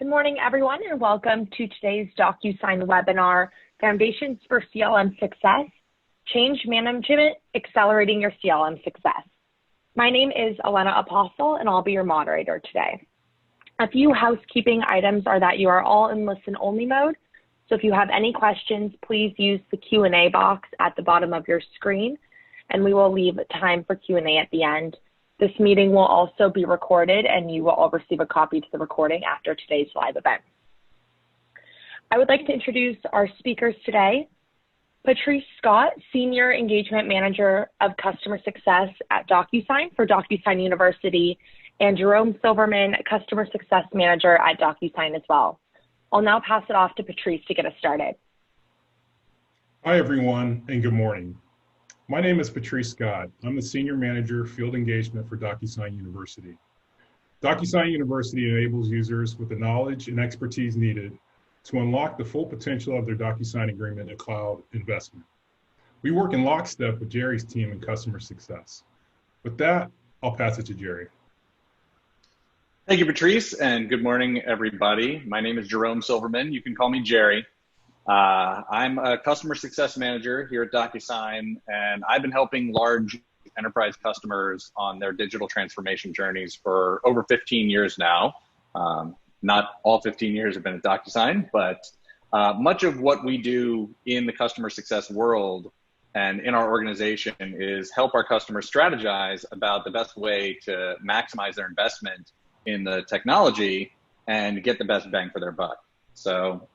Good morning, everyone, and welcome to today's DocuSign webinar, Foundations for CLM Success, Change Management, Accelerating Your CLM Success. My name is Elena Apostle, and I'll be your moderator today. A few housekeeping items are that you are all in listen-only mode, so if you have any questions, please use the Q&A box at the bottom of your screen, and we will leave time for Q&A at the end. This meeting will also be recorded, and you will all receive a copy to the recording after today's live event. I would like to introduce our speakers today. Patrice Scott, Senior Engagement Manager of Customer Success at DocuSign for DocuSign University, and Jerome Silverman, Customer Success Manager at DocuSign as well. I'll now pass it off to Patrice to get us started. Hi, everyone, and good morning. My name is Patrice Scott. I'm the Senior Manager of Field Engagement for DocuSign University. DocuSign University enables users with the knowledge and expertise needed to unlock the full potential of their DocuSign agreement and cloud investment. We work in lockstep with Jerry's team in customer success. With that, I'll pass it to Jerry. Thank you, Patrice, and good morning, everybody. My name is Jerome Silverman. You can call me Jerry. I'm a customer success manager here at DocuSign, and I've been helping large enterprise customers on their digital transformation journeys for over 15 years now. Not all 15 years have been at DocuSign, but much of what we do in the customer success world and in our organization is help our customers strategize about the best way to maximize their investment in the technology and get the best bang for their buck. So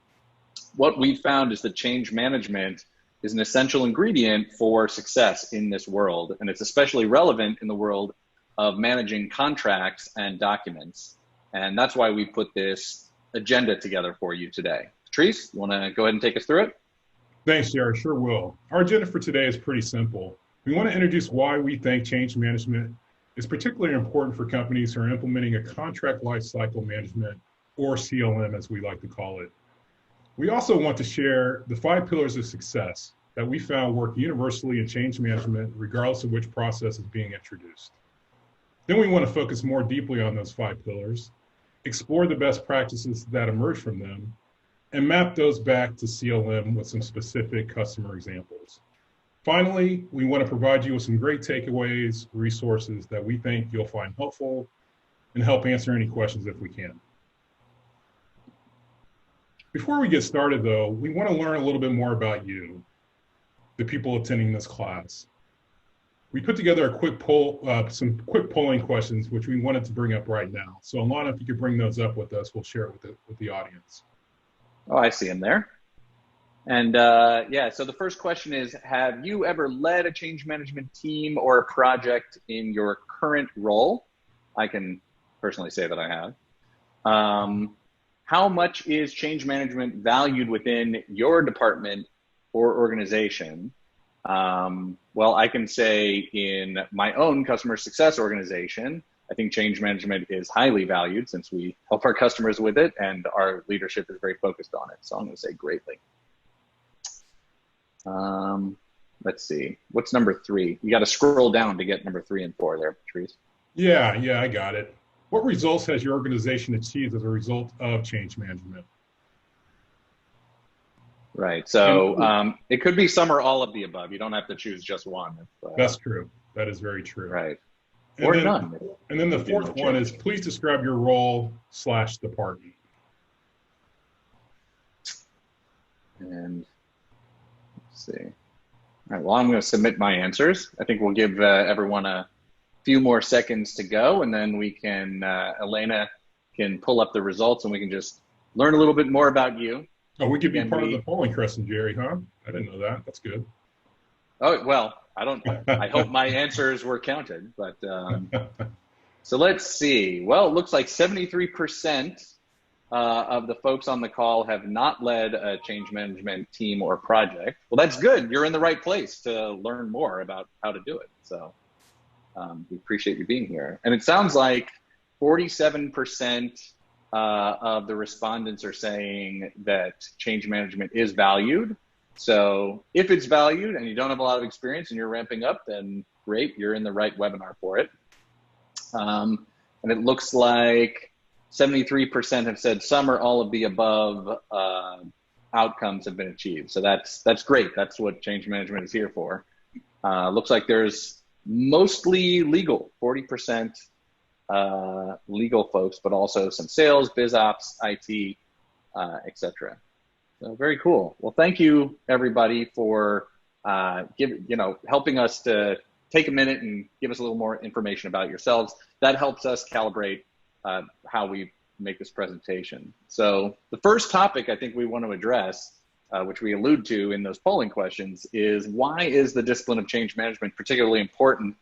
what we found is that change management is an essential ingredient for success in this world, and it's especially relevant in the world of managing contracts and documents. And that's why we put this agenda together for you today. Patrice, you want to go ahead and take us through it? Thanks, Jerry. Sure will. Our agenda for today is pretty simple. We want to introduce why we think change management is particularly important for companies who are implementing a contract lifecycle management, or CLM as we like to call it. We also want to share the 5 pillars of success that we found work universally in change management, regardless of which process is being introduced. Then we want to focus more deeply on those 5 pillars, explore the best practices that emerge from them, and map those back to CLM with some specific customer examples. Finally, we want to provide you with some great takeaways, resources that we think you'll find helpful, and help answer any questions if we can. Before we get started, though, we want to learn a little bit more about you, the people attending this class. We put together a quick poll, some quick polling questions, which we wanted to bring up right now. So, Alana, if you could bring those up with us, we'll share it with the audience. Oh, I see them there. And yeah, so the first question is, have you ever led a change management team or a project in your current role? I can personally say that I have. How much is change management valued within your department or organization? Well, I can say in my own customer success organization, I think change management is highly valued since we help our customers with it and our leadership is very focused on it. So I'm going to say greatly. Let's see. What's number 3? You got to scroll down to get number 3 and 4 there, Patrice. Yeah, I got it. What results has your organization achieved as a result of change management? Right. So it could be some or all of the above. You don't have to choose just one. That's true. That is very true. Right. Or none. And then the 4th one is, please describe your role/department. And let's see. All right. Well, I'm going to submit my answers. I think we'll give everyone a few more seconds to go, and then we can, Elena can pull up the results and we can just learn a little bit more about you. Oh, we could be part of the polling, Chris and Jerry, huh? I didn't know that. That's good. Oh, well, I hope my answers were counted, but so let's see. Well, it looks like 73% of the folks on the call have not led a change management team or project. Well, that's good. You're in the right place to learn more about how to do it. So we appreciate you being here. And it sounds like 47% of the respondents are saying that change management is valued. So if it's valued and you don't have a lot of experience and you're ramping up, then great, you're in the right webinar for it. And it looks like 73% have said some or all of the above outcomes have been achieved. So that's great. That's what change management is here for. Looks like there's mostly legal, 40% legal folks, but also some sales, biz ops, IT, etc. So very cool. Well, thank you everybody for helping us to take a minute and give us a little more information about yourselves. That helps us calibrate how we make this presentation. So the first topic I think we want to address, which we allude to in those polling questions, is why is the discipline of change management particularly important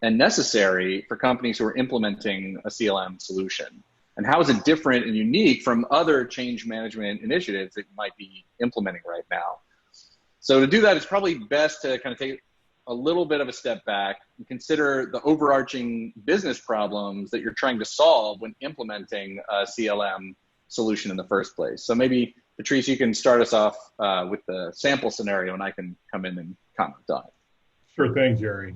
and necessary for companies who are implementing a CLM solution? And how is it different and unique from other change management initiatives that you might be implementing right now? So to do that, it's probably best to kind of take a little bit of a step back and consider the overarching business problems that you're trying to solve when implementing a CLM solution in the first place. So maybe, Patrice, you can start us off with the sample scenario and I can come in and comment on it. Sure thing, Jerry.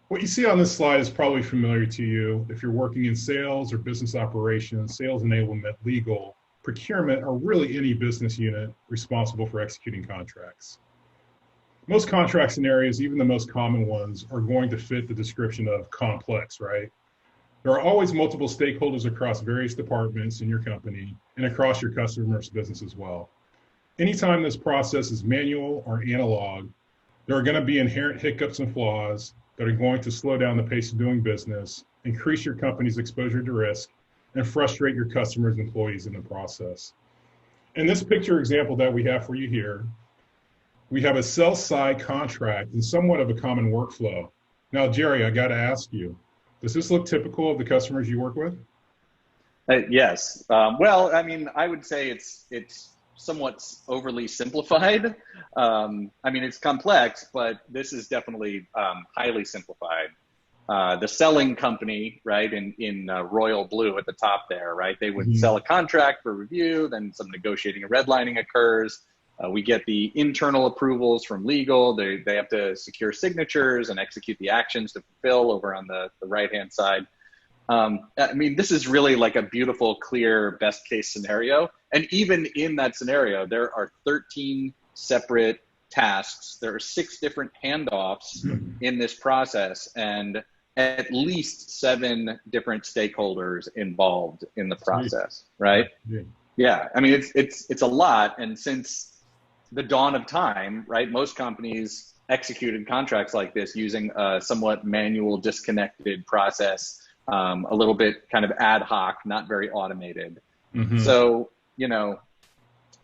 What you see on this slide is probably familiar to you if you're working in sales or business operations, sales enablement, legal, procurement, or really any business unit responsible for executing contracts. Most contract scenarios, even the most common ones, are going to fit the description of complex, right? There are always multiple stakeholders across various departments in your company and across your customer's business as well. Anytime this process is manual or analog, there are going to be inherent hiccups and flaws that are going to slow down the pace of doing business, increase your company's exposure to risk, and frustrate your customers and employees in the process. In this picture example that we have for you here, we have a sell-side contract and somewhat of a common workflow. Now, Jerry, I got to ask you, does this look typical of the customers you work with? Yes. Well, I mean, I would say it's somewhat overly simplified. I mean, it's complex, but this is definitely highly simplified. The selling company, right, in royal blue at the top there, right, they would sell a contract for review, then some negotiating and redlining occurs. We get the internal approvals from legal. They have to secure signatures and execute the actions to fulfill over on the right-hand side. I mean, this is really like a beautiful, clear, best case scenario. And even in that scenario, there are 13 separate tasks. There are 6 different handoffs in this process and at least 7 different stakeholders involved in the process, right? Yeah, I mean, it's a lot. And since the dawn of time, right, most companies executed contracts like this using a somewhat manual, disconnected process, a little bit kind of ad hoc, not very automated. So, you know,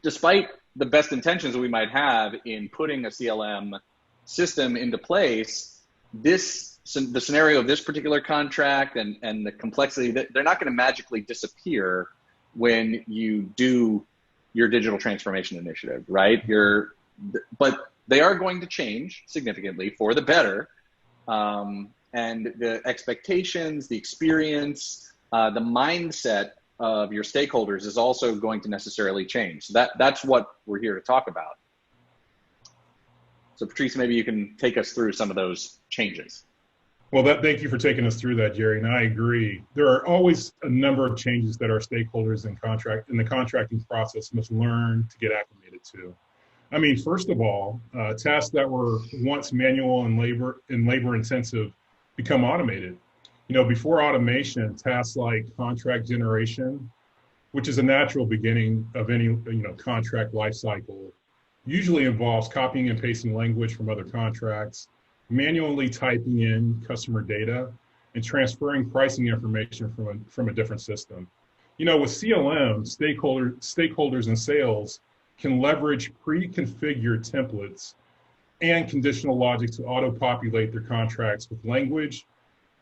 despite the best intentions that we might have in putting a CLM system into place, the scenario of this particular contract and the complexity, they're not going to magically disappear when you do your digital transformation initiative, right? But they are going to change significantly for the better. And the expectations, the experience, the mindset of your stakeholders is also going to necessarily change. So that's what we're here to talk about. So Patrice, maybe you can take us through some of those changes. Well, thank you for taking us through that, Jerry, and I agree. There are always a number of changes that our stakeholders in the contracting process must learn to get acclimated to. I mean, first of all, tasks that were once manual and labor intensive become automated. You know, before automation, tasks like contract generation, which is a natural beginning of any contract lifecycle, usually involves copying and pasting language from other contracts, manually typing in customer data, and transferring pricing information from a different system. You know, with CLM, stakeholders and sales can leverage pre-configured templates and conditional logic to auto-populate their contracts with language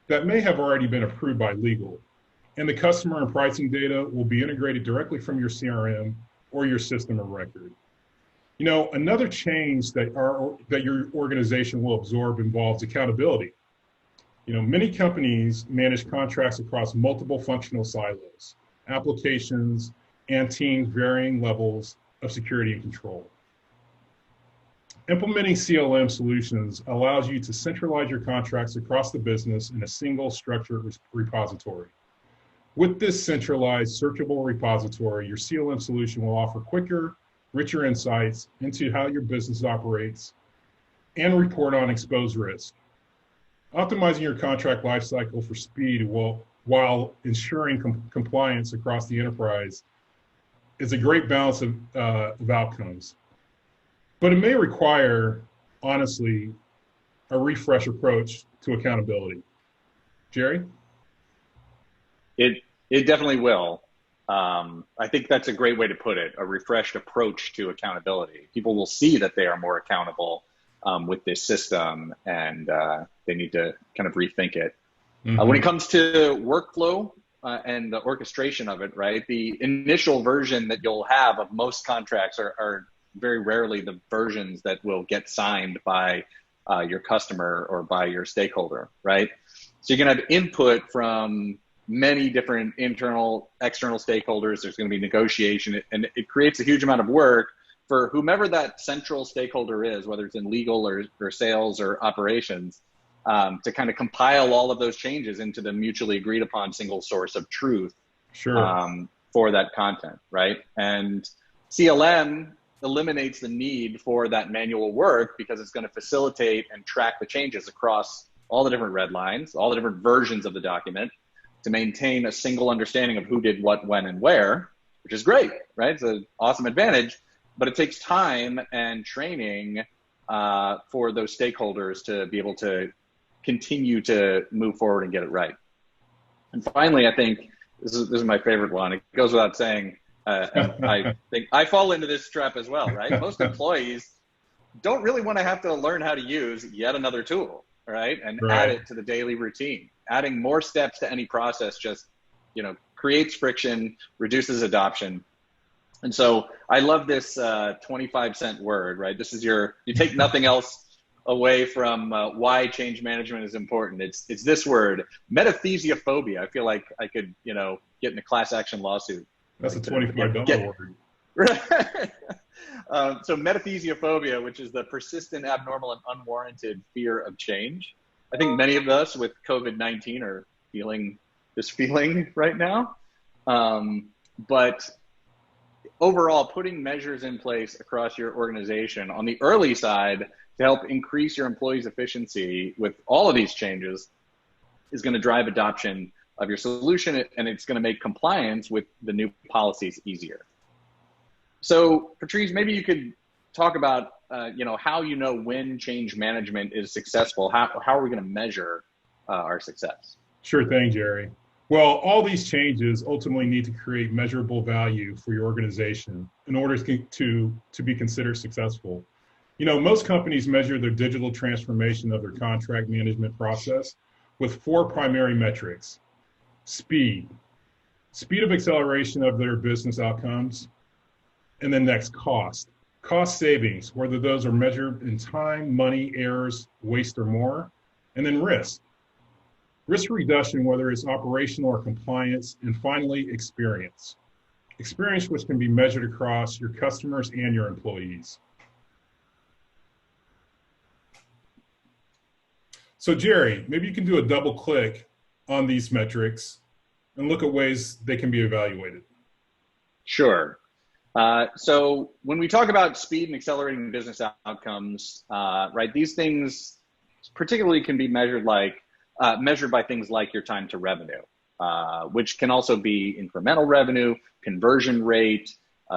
that may have already been approved by legal. And the customer and pricing data will be integrated directly from your CRM or your system of record. You know, another change that your organization will absorb involves accountability. You know, many companies manage contracts across multiple functional silos, applications, and teams varying levels of security and control. Implementing CLM solutions allows you to centralize your contracts across the business in a single structured repository. With this centralized searchable repository, your CLM solution will offer quicker, richer insights into how your business operates and report on exposed risk. Optimizing your contract lifecycle for speed while ensuring compliance across the enterprise is a great balance of outcomes. But it may require, honestly, a refresh approach to accountability. Jerry? It definitely will. I think that's a great way to put it, a refreshed approach to accountability. People will see that they are more accountable with this system, and they need to kind of rethink it. Mm-hmm. When it comes to workflow and the orchestration of it, right, the initial version that you'll have of most contracts are very rarely the versions that will get signed by your customer or by your stakeholder, right? So you're going to have input from many different internal, external stakeholders. There's going to be negotiation, and it creates a huge amount of work for whomever that central stakeholder is, whether it's in legal or sales or operations, to kind of compile all of those changes into the mutually agreed upon single source of truth. Sure. For that content, right? And CLM eliminates the need for that manual work because it's going to facilitate and track the changes across all the different red lines, all the different versions of the document, to maintain a single understanding of who did what, when, and where, which is great, right? It's an awesome advantage, but it takes time and training for those stakeholders to be able to continue to move forward and get it right. And finally, I think this is my favorite one. It goes without saying, and I think I fall into this trap as well, right? Most employees don't really want to have to learn how to use yet another tool, right? And add it to the daily routine. Adding more steps to any process just, creates friction, reduces adoption. And so I love this 25-cent word, right? This is you take nothing else away from why change management is important. It's this word, metaphysiophobia. I feel like I could, get in a class action lawsuit. That's a $25 word. Right. So metaphysiophobia, which is the persistent, abnormal, and unwarranted fear of change. I think many of us with COVID-19 are feeling this feeling right now. But overall, putting measures in place across your organization on the early side to help increase your employees' efficiency with all of these changes is going to drive adoption of your solution, and it's going to make compliance with the new policies easier. So, Patrice, maybe you could talk about how when change management is successful. How are we going to measure our success? Sure thing, Jerry. Well, all these changes ultimately need to create measurable value for your organization in order to be considered successful. Most companies measure their digital transformation of their contract management process with 4 primary metrics: speed of acceleration of their business outcomes, and then next, cost savings, whether those are measured in time, money, errors, waste, or more, and then risk reduction, whether it's operational or compliance, and finally, experience which can be measured across your customers and your employees. So Jerry, maybe you can do a double click on these metrics and look at ways they can be evaluated. Sure. So when we talk about speed and accelerating business outcomes, right, these things particularly can be measured by things like your time to revenue, which can also be incremental revenue, conversion rate,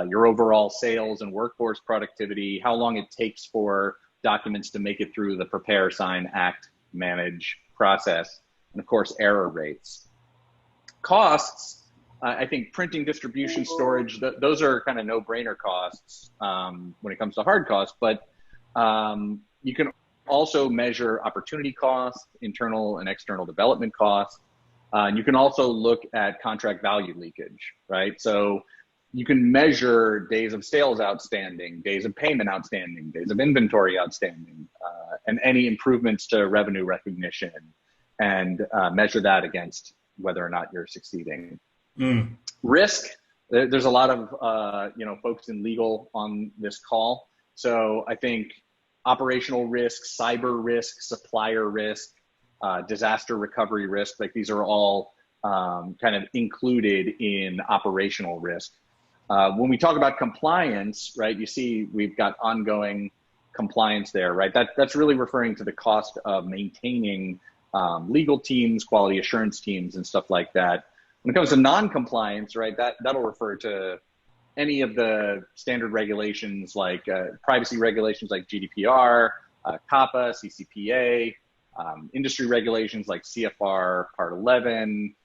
your overall sales and workforce productivity, how long it takes for documents to make it through the prepare, sign, act, manage process, and of course, error rates. Costs, I think printing, distribution, storage, those are kind of no-brainer costs when it comes to hard costs, but you can also measure opportunity costs, internal and external development costs. And you can also look at contract value leakage, right? So you can measure days of sales outstanding, days of payment outstanding, days of inventory outstanding, and any improvements to revenue recognition, and measure that against whether or not you're succeeding. Risk, there's a lot of folks in legal on this call. So I think operational risk, cyber risk, supplier risk, disaster recovery risk, like these are all kind of included in operational risk. When we talk about compliance, right, you see we've got ongoing compliance there, right? That's really referring to the cost of maintaining legal teams, quality assurance teams, and stuff like that. When it comes to non-compliance, right, that'll refer to any of the standard regulations like privacy regulations like GDPR, COPPA, CCPA, industry regulations like CFR Part 11,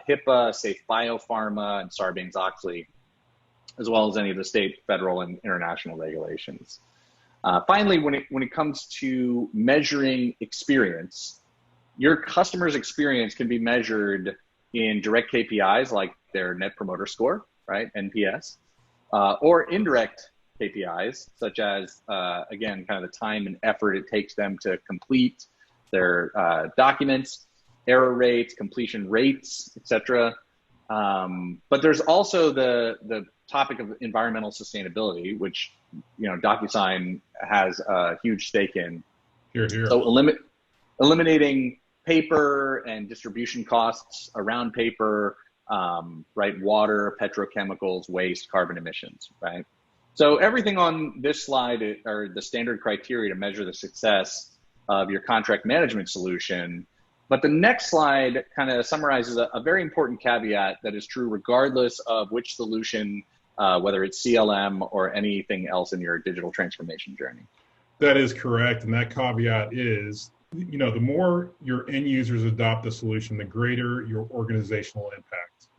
HIPAA, Safe Biopharma, and Sarbanes-Oxley, as well as any of the state, federal, and international regulations. Finally, when it comes to measuring experience, your customer's experience can be measured in direct KPIs like their Net Promoter Score, right, NPS, or indirect KPIs, such as, again, kind of the time and effort it takes them to complete their documents, error rates, completion rates, etc. But there's also the topic of environmental sustainability, which DocuSign has a huge stake in. Here. So eliminating paper and distribution costs around paper, right? Water, petrochemicals, waste, carbon emissions, right? So everything on this slide are the standard criteria to measure the success of your contract management solution. But the next slide kind of summarizes a very important caveat that is true regardless of which solution, whether it's CLM or anything else in your digital transformation journey. That is correct. And that caveat is, the more your end users adopt the solution, the greater your organizational impact.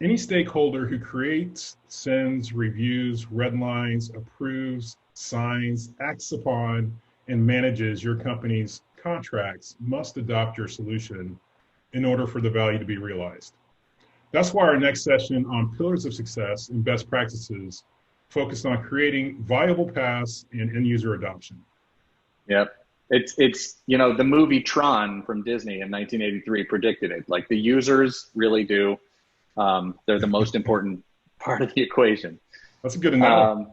Any stakeholder who creates, sends, reviews, redlines, approves, signs, acts upon, and manages your company's contracts must adopt your solution in order for the value to be realized. That's why our next session on pillars of success and best practices focused on creating viable paths and end user adoption. Yep. It's the movie Tron from Disney in 1983 predicted it. Like, the users really do. They're the most important part of the equation. That's a good analogy.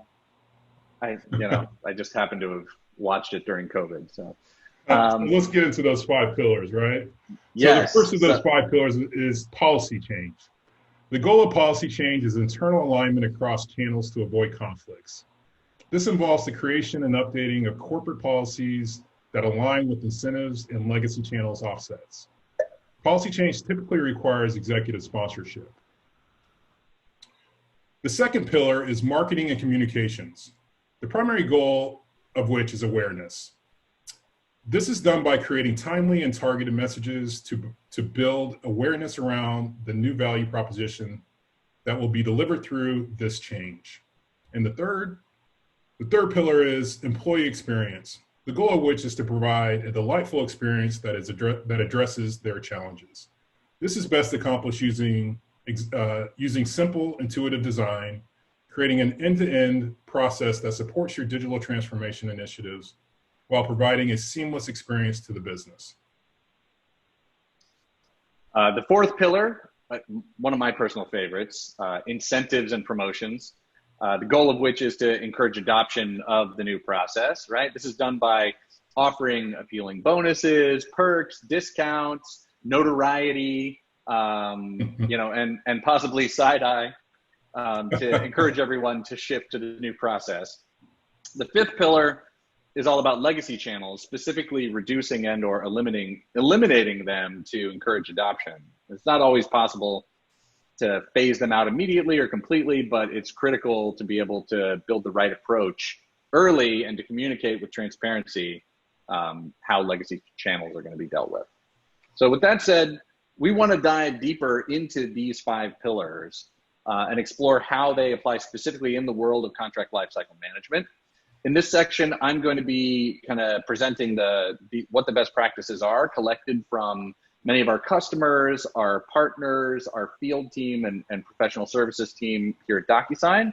I just happened to have watched it during COVID. So let's get into those 5 pillars, right? Yes. So the first of those 5 pillars is policy change. The goal of policy change is internal alignment across channels to avoid conflicts. This involves the creation and updating of corporate policies that align with incentives and legacy channels offsets. Policy change typically requires executive sponsorship. The second pillar is marketing and communications, the primary goal of which is awareness. This is done by creating timely and targeted messages to build awareness around the new value proposition that will be delivered through this change. And the third pillar is employee experience, the goal of which is to provide a delightful experience that addresses their challenges. This is best accomplished using simple, intuitive design, creating an end-to-end process that supports your digital transformation initiatives while providing a seamless experience to the business. The fourth pillar, one of my personal favorites, incentives and promotions. The goal of which is to encourage adoption of the new process, right? This is done by offering appealing bonuses, perks, discounts, notoriety, and possibly side-eye to encourage everyone to shift to the new process. The fifth pillar is all about legacy channels, specifically reducing and or eliminating them to encourage adoption. It's not always possible to phase them out immediately or completely, but it's critical to be able to build the right approach early and to communicate with transparency how legacy channels are going to be dealt with. So with that said, we want to dive deeper into these 5 pillars and explore how they apply specifically in the world of contract lifecycle management. In this section, I'm going to be kind of presenting what the best practices are collected from many of our customers, our partners, our field team, and professional services team here at DocuSign.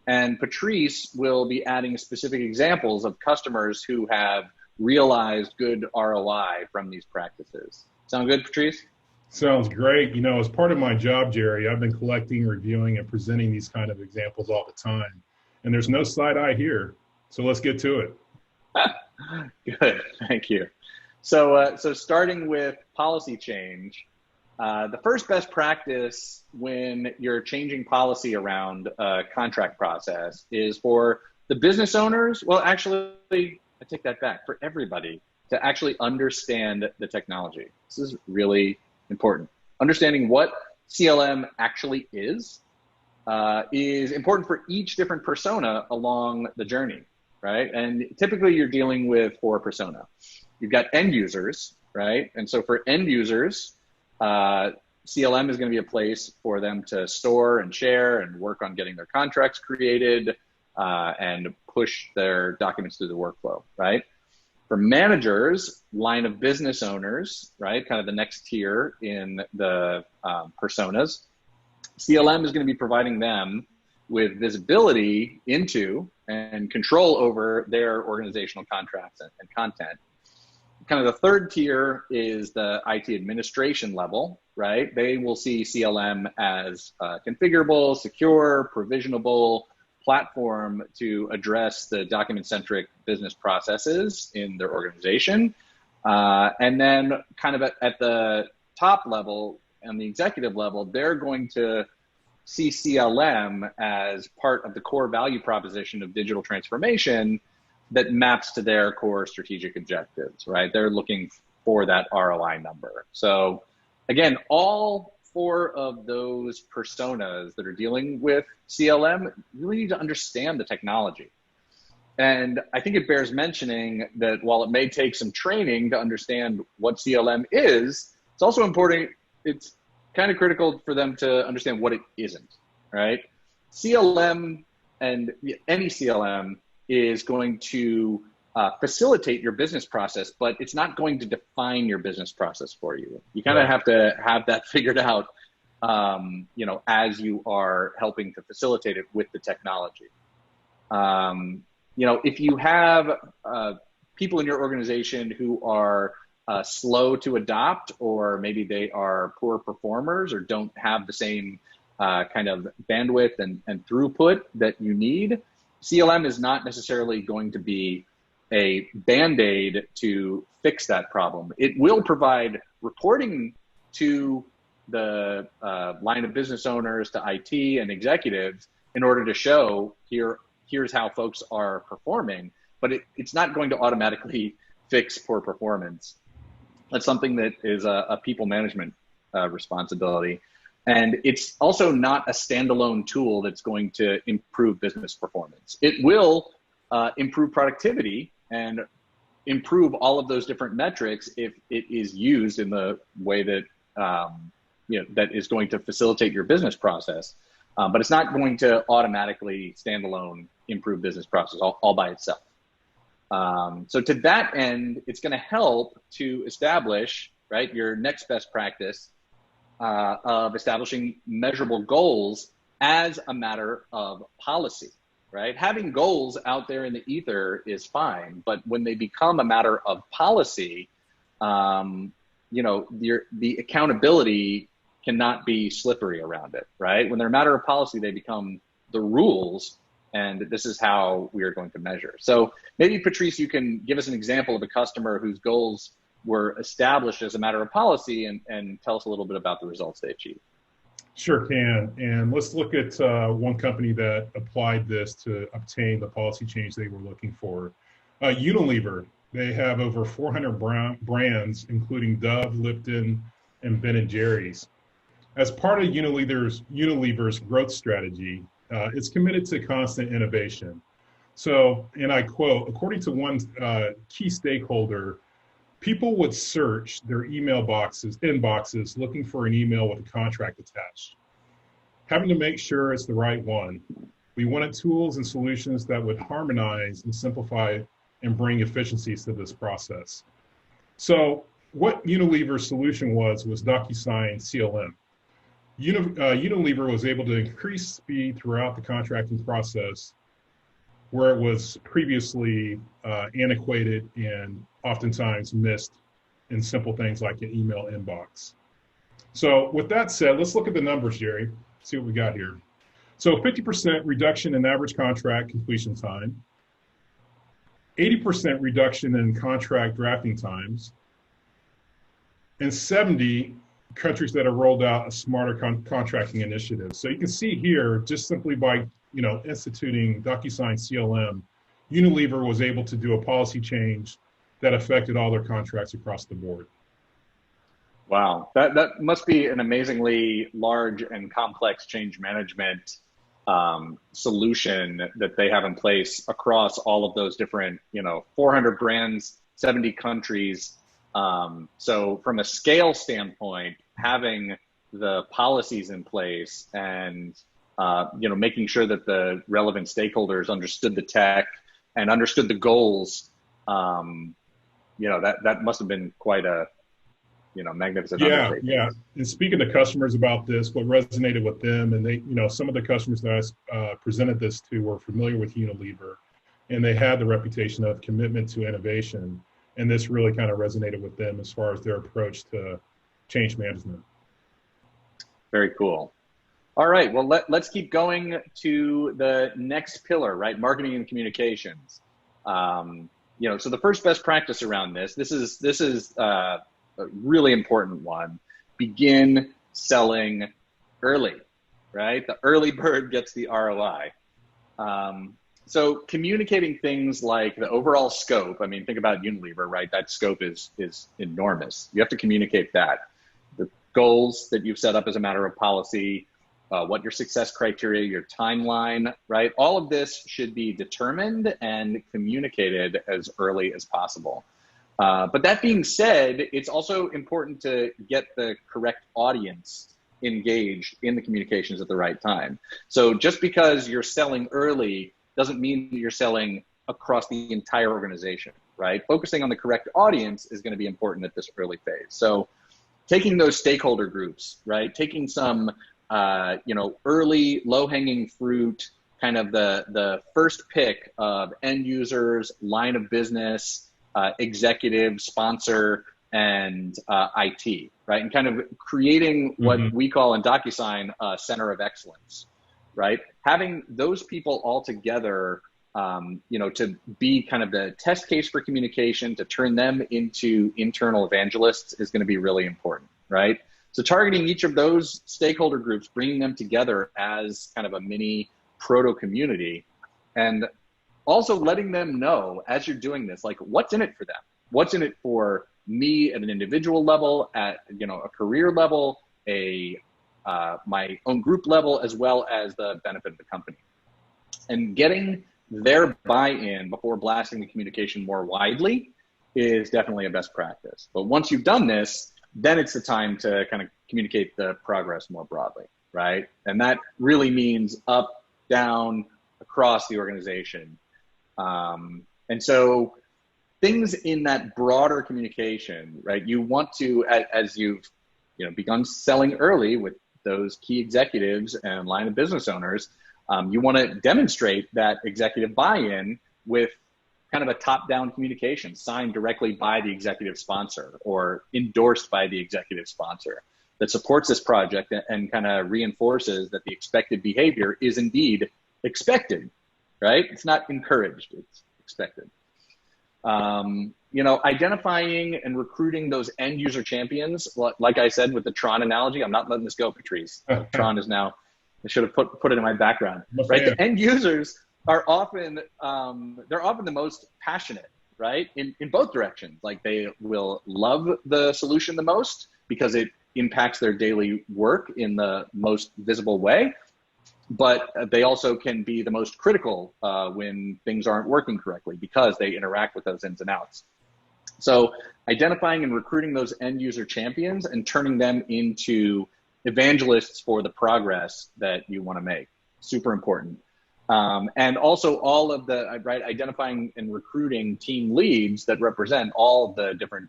And Patrice will be adding specific examples of customers who have realized good ROI from these practices. Sound good, Patrice? Sounds great. As part of my job, Jerry, I've been collecting, reviewing, and presenting these kind of examples all the time. And there's no side eye here. So let's get to it. Good, thank you. So starting with policy change, The first best practice when you're changing policy around a contract process is for the business owners, well, actually, I take that back, for everybody to actually understand the technology. This is really important. Understanding what CLM actually is important for each different persona along the journey, right? And typically you're dealing with 4 persona. You've got end users, right? And so for end users, CLM is going to be a place for them to store and share and work on getting their contracts created and push their documents through the workflow, right? For managers, line of business owners, right? Kind of the next tier in the personas, CLM is going to be providing them with visibility into and control over their organizational contracts and content. Kind of the third tier is the IT administration level, right? They will see CLM as a configurable, secure, provisionable platform to address the document-centric business processes in their organization. And then kind of at the top level and the executive level, they're going to see CLM as part of the core value proposition of digital transformation that maps to their core strategic objectives, right? They're looking for that ROI number. So again, all 4 of those personas that are dealing with CLM really need to understand the technology. And I think it bears mentioning that while it may take some training to understand what CLM is, it's also important, it's kind of critical for them to understand what it isn't, right? CLM and any CLM is going to facilitate your business process, but it's not going to define your business process for you. You kind of have to have that figured out, as you are helping to facilitate it with the technology. If you have people in your organization who are slow to adopt, or maybe they are poor performers or don't have the same kind of bandwidth and throughput that you need, CLM is not necessarily going to be a Band-Aid to fix that problem. It will provide reporting to the line of business owners, to IT and executives in order to show here's how folks are performing, but it's not going to automatically fix poor performance. That's something that is a people management responsibility. And it's also not a standalone tool that's going to improve business performance. It will improve productivity and improve all of those different metrics if it is used in the way that that is going to facilitate your business process. But it's not going to automatically standalone improve business process all by itself. So to that end, it's going to help to establish, right, your next best practice of establishing measurable goals as a matter of policy, right? Having goals out there in the ether is fine, but when they become a matter of policy, the accountability cannot be slippery around it, right? When they're a matter of policy, they become the rules, and this is how we are going to measure. So maybe, Patrice, you can give us an example of a customer whose goals were established as a matter of policy and tell us a little bit about the results they achieved. Sure can. And let's look at one company that applied this to obtain the policy change they were looking for. Unilever, they have over 400 brands, including Dove, Lipton, and Ben & Jerry's. As part of Unilever's growth strategy, it's committed to constant innovation. So, and I quote, according to one key stakeholder, people would search their inboxes looking for an email with a contract attached, having to make sure it's the right one. We wanted tools and solutions that would harmonize and simplify and bring efficiencies to this process. So what Unilever's solution was DocuSign CLM. Unilever was able to increase speed throughout the contracting process, where it was previously antiquated and oftentimes missed in simple things like an email inbox. So with that said, let's look at the numbers, Jerry, see what we got here. So 50% reduction in average contract completion time, 80% reduction in contract drafting times, and 70% countries that have rolled out a smarter contracting initiative. So you can see here, just simply by instituting DocuSign CLM, Unilever was able to do a policy change that affected all their contracts across the board. Wow, that must be an amazingly large and complex change management solution that they have in place across all of those different, 400 brands, 70 countries. So from a scale standpoint, having the policies in place and making sure that the relevant stakeholders understood the tech and understood the goals, that must have been quite a magnificent undertaking. Yeah. And speaking to customers about this, what resonated with them, and they, some of the customers that I presented this to were familiar with Unilever, and they had the reputation of commitment to innovation. And this really kind of resonated with them as far as their approach to change management. Very cool. All right, well, let's keep going to the next pillar, right? Marketing and communications. So the first best practice around this is a really important one. Begin selling early, right? The early bird gets the ROI. So communicating things like the overall scope, think about Unilever, right? That scope is enormous. You have to communicate that. The goals that you've set up as a matter of policy, what your success criteria, your timeline, right? All of this should be determined and communicated as early as possible. But that being said, it's also important to get the correct audience engaged in the communications at the right time. So just because you're selling early doesn't mean that you're selling across the entire organization, right? Focusing on the correct audience is going to be important at this early phase. So taking those stakeholder groups, right? Taking some, early low-hanging fruit, kind of the first pick of end users, line of business, executive, sponsor, and IT, right? And kind of creating what we call in DocuSign a center of excellence, right? Having those people all together, to be kind of the test case for communication, to turn them into internal evangelists is going to be really important, right? So targeting each of those stakeholder groups, bringing them together as kind of a mini proto community, and also letting them know as you're doing this, like what's in it for them, what's in it for me at an individual level, at a career level, my own group level, as well as the benefit of the company. And getting their buy-in before blasting the communication more widely is definitely a best practice. But once you've done this, then it's the time to kind of communicate the progress more broadly, right? And that really means up, down, across the organization. And so things in that broader communication, right? You want to, as you've begun selling early with those key executives and line of business owners, you want to demonstrate that executive buy-in with kind of a top-down communication signed directly by the executive sponsor or endorsed by the executive sponsor that supports this project and kind of reinforces that the expected behavior is indeed expected, right? It's not encouraged, it's expected. Identifying and recruiting those end user champions, like I said with the Tron analogy, I'm not letting this go, Patrice. Tron is now, I should have put it in my background, right? The end users are often, they're often the most passionate, right? In both directions. Like they will love the solution the most because it impacts their daily work in the most visible way. But they also can be the most critical when things aren't working correctly because they interact with those ins and outs. So identifying and recruiting those end user champions and turning them into evangelists for the progress that you want to make, super important. And also all of the, right, identifying and recruiting team leads that represent all the different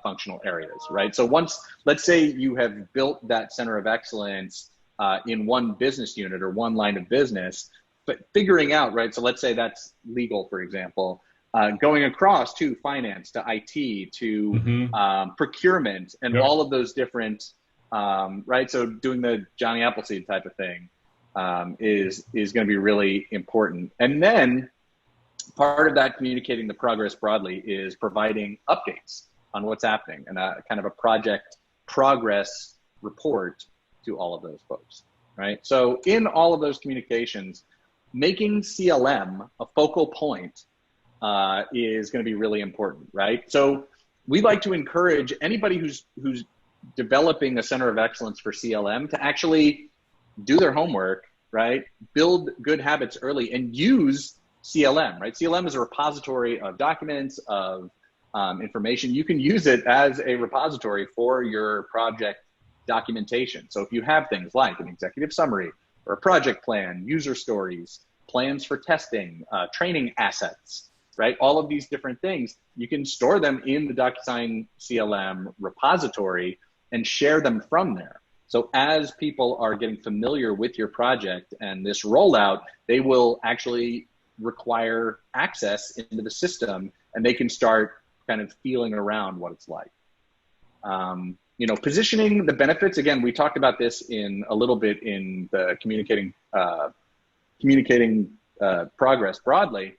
functional areas, right? So once, let's say you have built that center of excellence in one business unit or one line of business, but figuring out, right? So let's say that's legal, for example, going across to finance, to IT, to procurement, and all of those different, right? So doing the Johnny Appleseed type of thing is going to be really important. And then part of that communicating the progress broadly is providing updates on what's happening and kind of a project progress report to all of those folks, right? So in all of those communications, making CLM a focal point is going to be really important, right? So we like to encourage anybody who's developing a center of excellence for CLM to actually do their homework, right? Build good habits early and use CLM, right? CLM is a repository of documents, of information. You can use it as a repository for your project documentation. So if you have things like an executive summary or a project plan, user stories, plans for testing, training assets, right? All of these different things, you can store them in the DocuSign CLM repository and share them from there. So as people are getting familiar with your project and this rollout, they will actually require access into the system and they can start kind of feeling around what it's like. Positioning the benefits, again, we talked about this in a little bit in the communicating progress broadly,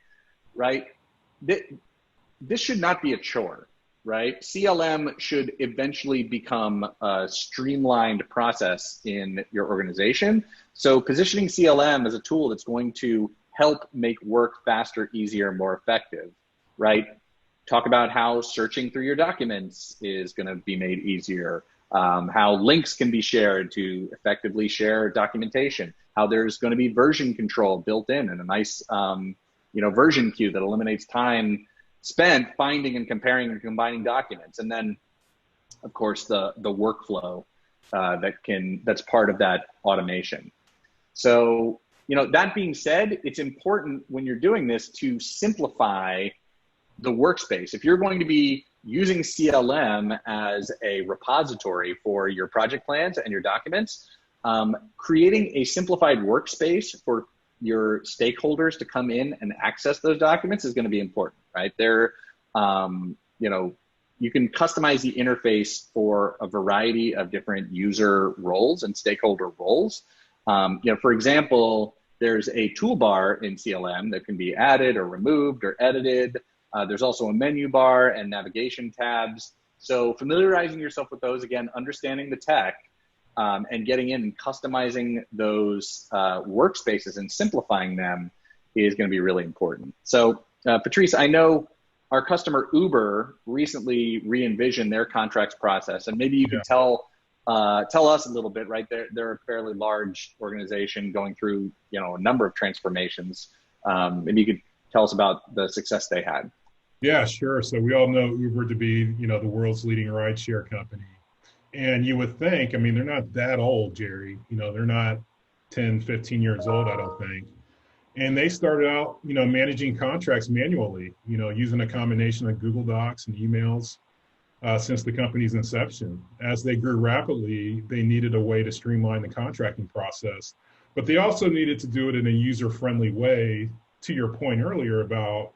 right? This should not be a chore, right? CLM should eventually become a streamlined process in your organization. So positioning CLM as a tool that's going to help make work faster, easier, more effective, right? Talk about how searching through your documents is going to be made easier, how links can be shared to effectively share documentation, how there's going to be version control built in and a nice version queue that eliminates time spent finding and comparing and combining documents. And then, of course, the workflow that's part of that automation. So, that being said, it's important when you're doing this to simplify the workspace. If you're going to be using CLM as a repository for your project plans and your documents, creating a simplified workspace for your stakeholders to come in and access those documents is going to be important, right? You can customize the interface for a variety of different user roles and stakeholder roles. For example, there's a toolbar in CLM that can be added or removed or edited. There's also a menu bar and navigation tabs. So familiarizing yourself with those, again, understanding the tech, and getting in and customizing those workspaces and simplifying them is going to be really important. So, Patrice, I know our customer Uber recently re-envisioned their contracts process, and maybe you could tell us a little bit, right? They're a fairly large organization going through, a number of transformations. Maybe you could tell us about the success they had. Yeah, sure. So we all know Uber to be, the world's leading rideshare company. And you would think, they're not that old, Jerry. They're not 10, 15 years old, I don't think. And they started out, managing contracts manually, using a combination of Google Docs and emails since the company's inception. As they grew rapidly, they needed a way to streamline the contracting process. But they also needed to do it in a user-friendly way, to your point earlier about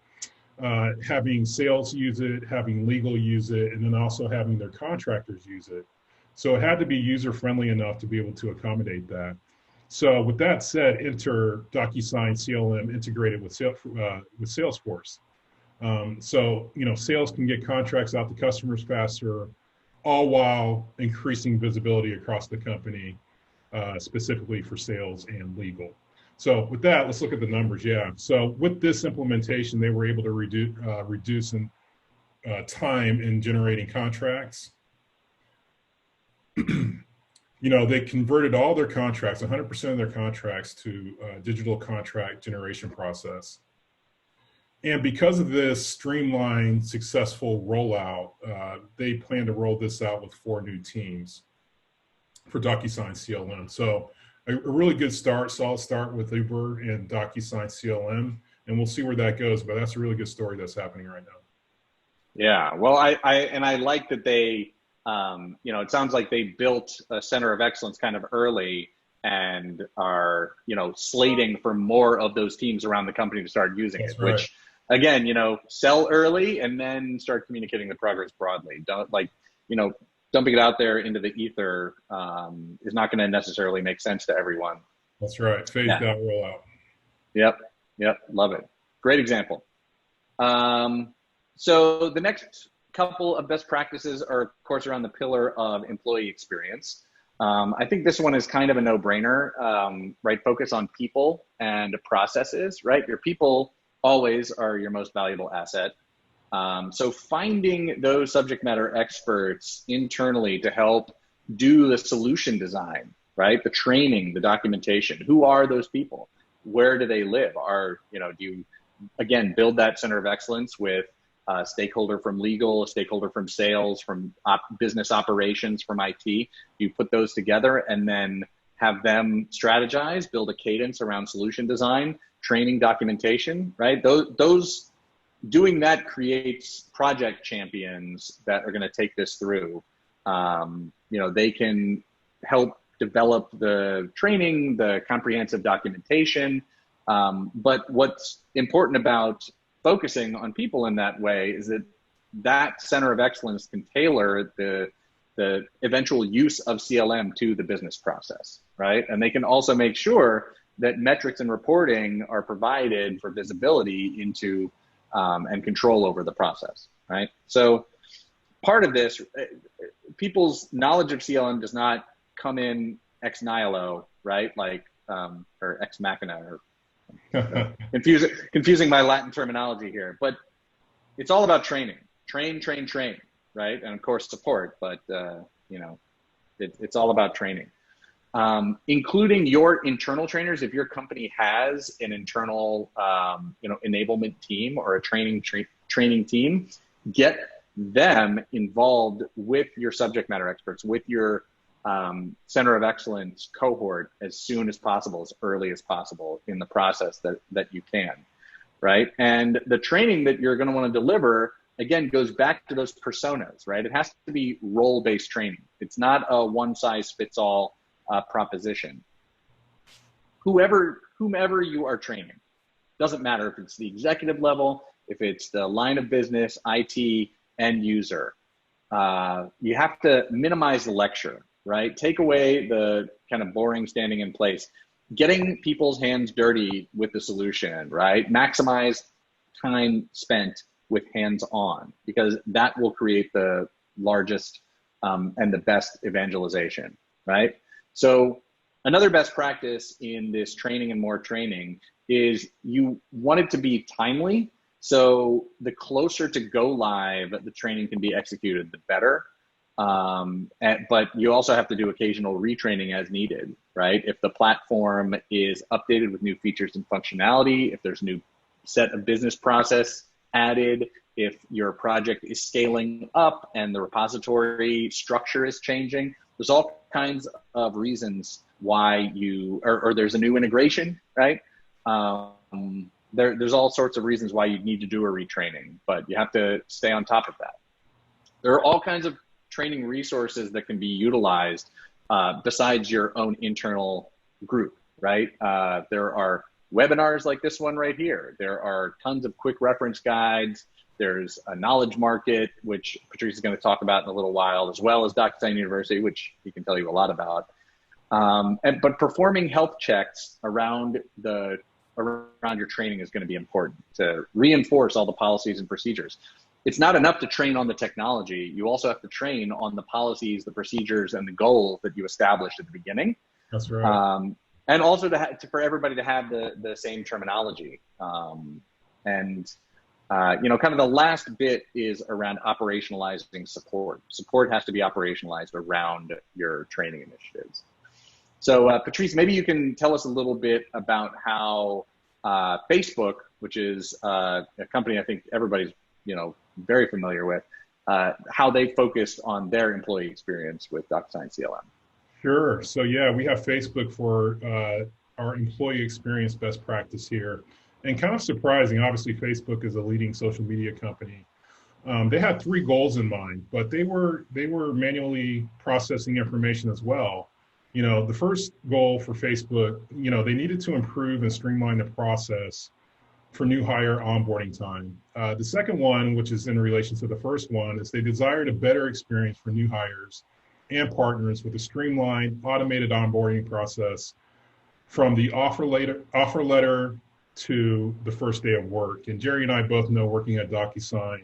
having sales use it, having legal use it, and then also having their contractors use it. So it had to be user-friendly enough to be able to accommodate that. So with that said, enter DocuSign CLM integrated with Salesforce. Sales can get contracts out to customers faster, all while increasing visibility across the company, specifically for sales and legal. So with that, let's look at the numbers. Yeah. So with this implementation, they were able to reduce time in generating contracts. They converted all their contracts, 100% of their contracts, to digital contract generation process. And because of this streamlined, successful rollout, they plan to roll this out with 4 new teams for DocuSign CLM. So a really good start, solid start with Uber and DocuSign CLM, and we'll see where that goes. But that's a really good story that's happening right now. Yeah, well, I like that they, it sounds like they built a center of excellence kind of early and are, slating for more of those teams around the company to start using it, right. Which again, sell early and then start communicating the progress broadly. Dumping it out there into the ether is not going to necessarily make sense to everyone. That's right. Phased out rollout. Yep. Love it. Great example. So the next couple of best practices are, of course, around the pillar of employee experience. I think this one is kind of a no-brainer, right? Focus on people and processes, right? Your people always are your most valuable asset. So finding those subject matter experts internally to help do the solution design, right? The training, the documentation. Who are those people? Where do they live? Do you, again, build that center of excellence with a stakeholder from legal, a stakeholder from sales, from business operations, from IT? You put those together and then have them strategize, build a cadence around solution design, training, documentation, right? Those doing that creates project champions that are going to take this through. They can help develop the training, the comprehensive documentation. But what's important about focusing on people in that way is that center of excellence can tailor the eventual use of CLM to the business process, right? And they can also make sure that metrics and reporting are provided for visibility into and control over the process, right? So part of this, people's knowledge of CLM does not come in ex nihilo, right? Or ex machina, or confusing my Latin terminology here, but it's all about training, train, right? And of course support, but it's all about training. Including your internal trainers. If your company has an internal, enablement team or a training team, get them involved with your subject matter experts, with your center of excellence cohort as soon as possible, as early as possible in the process that you can, right? And the training that you're going to want to deliver, again, goes back to those personas, right? It has to be role-based training. It's not a one-size-fits-all proposition. Whomever you are training, doesn't matter if it's the executive level, if it's the line of business, IT, end user. You have to minimize the lecture, right? Take away the kind of boring standing in place, getting people's hands dirty with the solution, right? Maximize time spent with hands-on, because that will create the largest and the best evangelization, right? So another best practice in this training and more training is you want it to be timely. So the closer to go live the training can be executed, the better. But you also have to do occasional retraining as needed, right? If the platform is updated with new features and functionality, if there's new set of business process added, if your project is scaling up and the repository structure is changing, there's all kinds of reasons why or there's a new integration, right? There's all sorts of reasons why you need to do a retraining, but you have to stay on top of that. There are all kinds of training resources that can be utilized besides your own internal group, right? There are webinars like this one right here. There are tons of quick reference guides. There's a knowledge market, which Patrice is going to talk about in a little while, as well as DocuSign University, which he can tell you a lot about. But performing health checks around your training is going to be important to reinforce all the policies and procedures. It's not enough to train on the technology. You also have to train on the policies, the procedures, and the goals that you established at the beginning. That's right. And also for everybody to have the same terminology. Kind of the last bit is around operationalizing support. Support has to be operationalized around your training initiatives. So Patrice, maybe you can tell us a little bit about how Facebook, which is a company I think everybody's very familiar with, how they focused on their employee experience with DocuSign CLM. Sure. So yeah, we have Facebook for our employee experience best practice here. And kind of surprising, obviously Facebook is a leading social media company. They had 3 goals in mind, but they were manually processing information as well. The first goal for Facebook, they needed to improve and streamline the process for new hire onboarding time. The second one, which is in relation to the first one, is they desired a better experience for new hires and partners with a streamlined, automated onboarding process from the offer letter to the first day of work. And Jerry and I both know, working at DocuSign,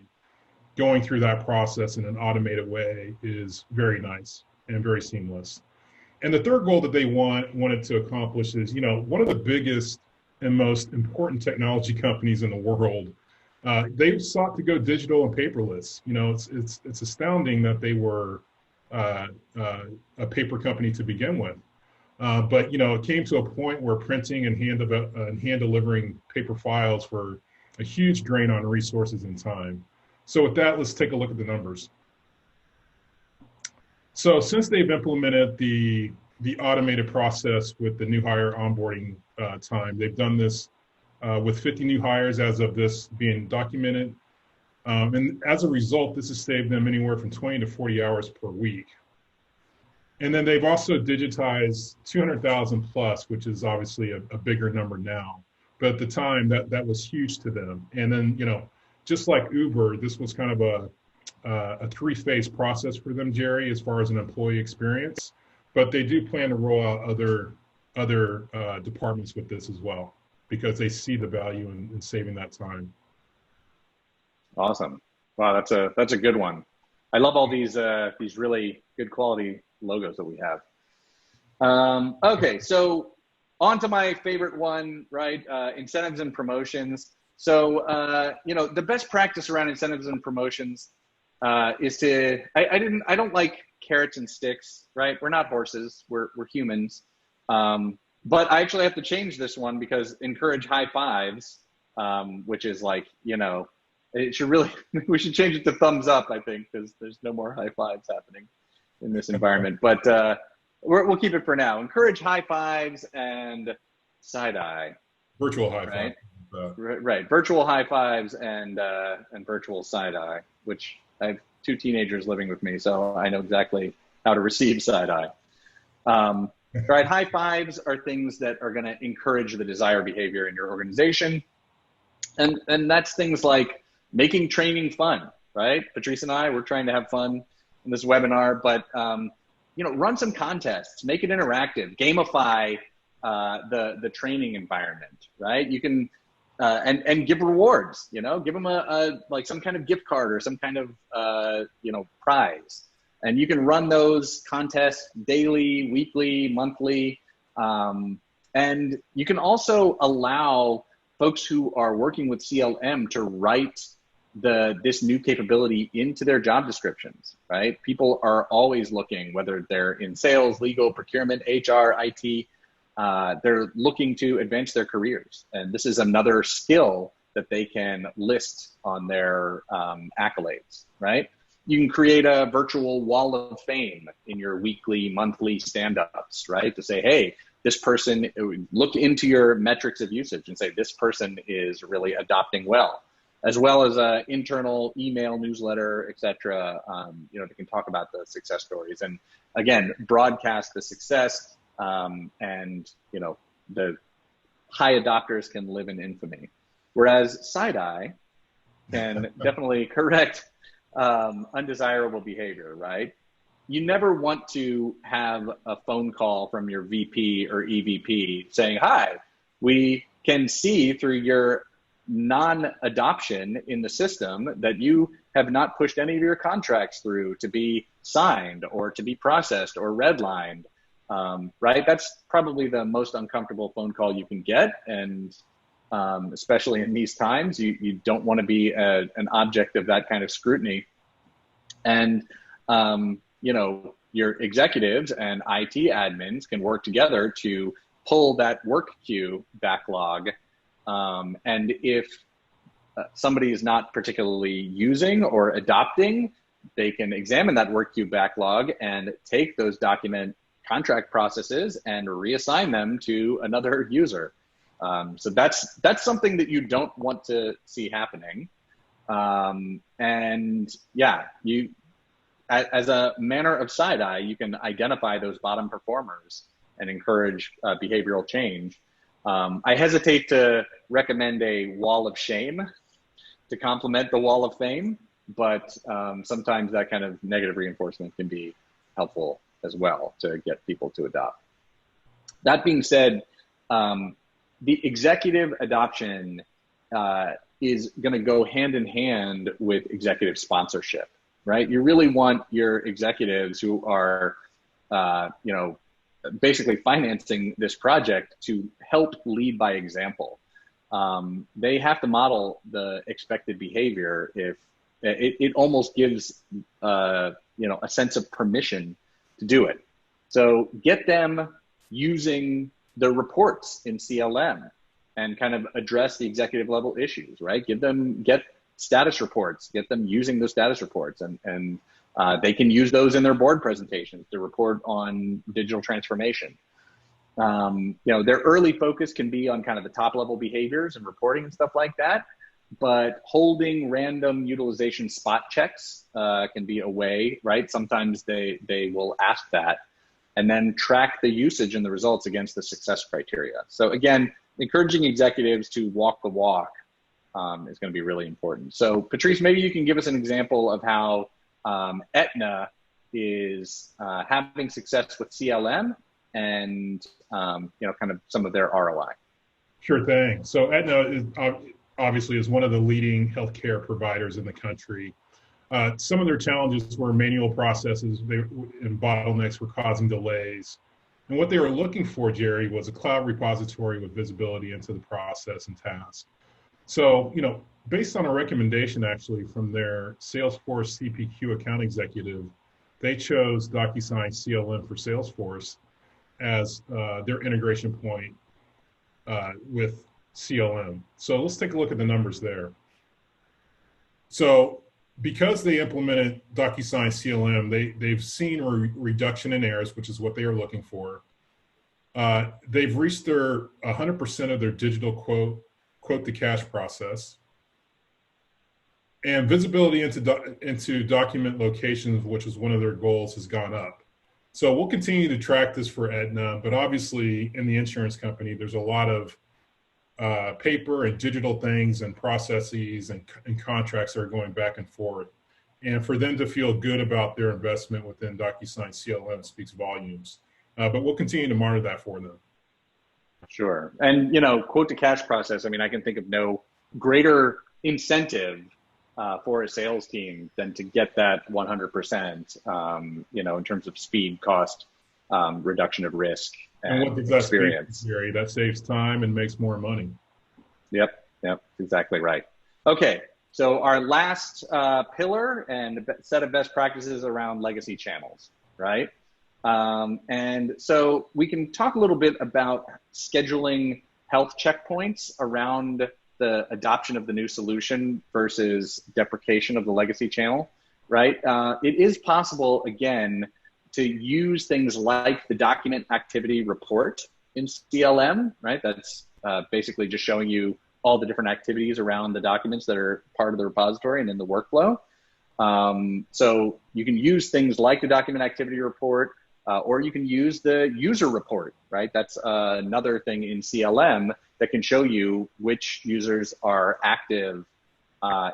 going through that process in an automated way is very nice and very seamless. And the third goal that they wanted to accomplish is, one of the biggest and most important technology companies in the world, they've sought to go digital and paperless. It's astounding that they were a paper company to begin with. But it came to a point where printing and hand delivering paper files were a huge drain on resources and time. So with that, let's take a look at the numbers. So since they've implemented the automated process with the new hire onboarding time, they've done this with 50 new hires as of this being documented. And as a result, this has saved them anywhere from 20 to 40 hours per week. And then they've also digitized 200,000 plus, which is obviously a bigger number now. But at the time, that was huge to them. And then, just like Uber, this was kind of a three-phase process for them, Jerry, as far as an employee experience. But they do plan to roll out other departments with this as well, because they see the value in saving that time. Awesome. Wow, that's a good one. I love all these really good quality logos that we have. Okay, so on to my favorite one, right? Incentives and promotions. So, the best practice around incentives and promotions is to, I don't like carrots and sticks, right? We're not horses, we're humans. But I actually have to change this one because encourage high fives, which is like, it should really, we should change it to thumbs up, I think, because there's no more high fives happening in this environment. But we'll keep it for now. Encourage high fives and side eye. Virtual high right? five. Right. Virtual high fives and virtual side eye, which I have 2 teenagers living with me, so I know exactly how to receive side eye. Right. High fives are things that are going to encourage the desired behavior in your organization. And that's things like making training fun, right? Patrice and I, we're trying to have fun in this webinar, but, run some contests, make it interactive, gamify the training environment, right? You can, and give rewards, give them like some kind of gift card or some kind of, prize. And you can run those contests daily, weekly, monthly. And you can also allow folks who are working with CLM to write this new capability into their job descriptions, right? People are always looking, whether they're in sales, legal, procurement, HR, IT, they're looking to advance their careers. And this is another skill that they can list on their accolades, right? You can create a virtual wall of fame in your weekly, monthly stand-ups, right? To say, hey, this person, look into your metrics of usage and say, this person is really adopting well as internal email, newsletter, et cetera. They can talk about the success stories and again, broadcast the success and the high adopters can live in infamy. Whereas side-eye can definitely correct undesirable behavior, right? You never want to have a phone call from your VP or EVP saying, hi, we can see through your non-adoption in the system that you have not pushed any of your contracts through to be signed or to be processed or redlined, right? That's probably the most uncomfortable phone call you can get. And especially in these times, you don't want to be an object of that kind of scrutiny. And, your executives and IT admins can work together to pull that work queue backlog. And if somebody is not particularly using or adopting, they can examine that work queue backlog and take those document contract processes and reassign them to another user. So that's something that you don't want to see happening. And yeah, as a manner of side-eye, you can identify those bottom performers and encourage behavioral change. I hesitate to recommend a wall of shame to complement the wall of fame, but sometimes that kind of negative reinforcement can be helpful as well to get people to adopt. That being said, the executive adoption is going to go hand in hand with executive sponsorship, right? You really want your executives who are, basically financing this project to help lead by example. They have to model the expected behavior. If it almost gives a sense of permission to do it. So get them using the reports in CLM and kind of address the executive level issues, right? Get status reports, get them using those status reports, and they can use those in their board presentations to report on digital transformation. Their early focus can be on kind of the top level behaviors and reporting and stuff like that, but holding random utilization spot checks can be a way, right? Sometimes they will ask that, and then track the usage and the results against the success criteria. So again, encouraging executives to walk the walk is going to be really important. So Patrice, maybe you can give us an example of how Aetna is having success with CLM and kind of some of their ROI. Sure thing. So Aetna is obviously one of the leading healthcare providers in the country. Some of their challenges were manual processes and bottlenecks were causing delays. And what they were looking for, Jerry, was a cloud repository with visibility into the process and task. So, based on a recommendation actually from their Salesforce CPQ account executive, they chose DocuSign CLM for Salesforce as their integration point with CLM. So let's take a look at the numbers there. So because they implemented DocuSign CLM, they've seen a reduction in errors, which is what they are looking for. They've reached their 100% of their digital quote to cash process. And visibility into document locations, which was one of their goals, has gone up. So we'll continue to track this for Aetna, but obviously in the insurance company, there's a lot of paper and digital things and processes and contracts that are going back and forth. And for them to feel good about their investment within DocuSign CLM speaks volumes. But we'll continue to monitor that for them. Sure. And, quote to cash process, I can think of no greater incentive for a sales team than to get that 100%, in terms of speed, cost, reduction of risk, and what does that experience. Gary? That saves time and makes more money. Yep, exactly right. Okay, so our last pillar and set of best practices around legacy channels, right? And so we can talk a little bit about scheduling health checkpoints around the adoption of the new solution versus deprecation of the legacy channel, right? It is possible, again, to use things like the document activity report in CLM, right? That's basically just showing you all the different activities around the documents that are part of the repository and in the workflow. So you can use things like the document activity report, or you can use the user report, right? That's another thing in CLM that can show you which users are active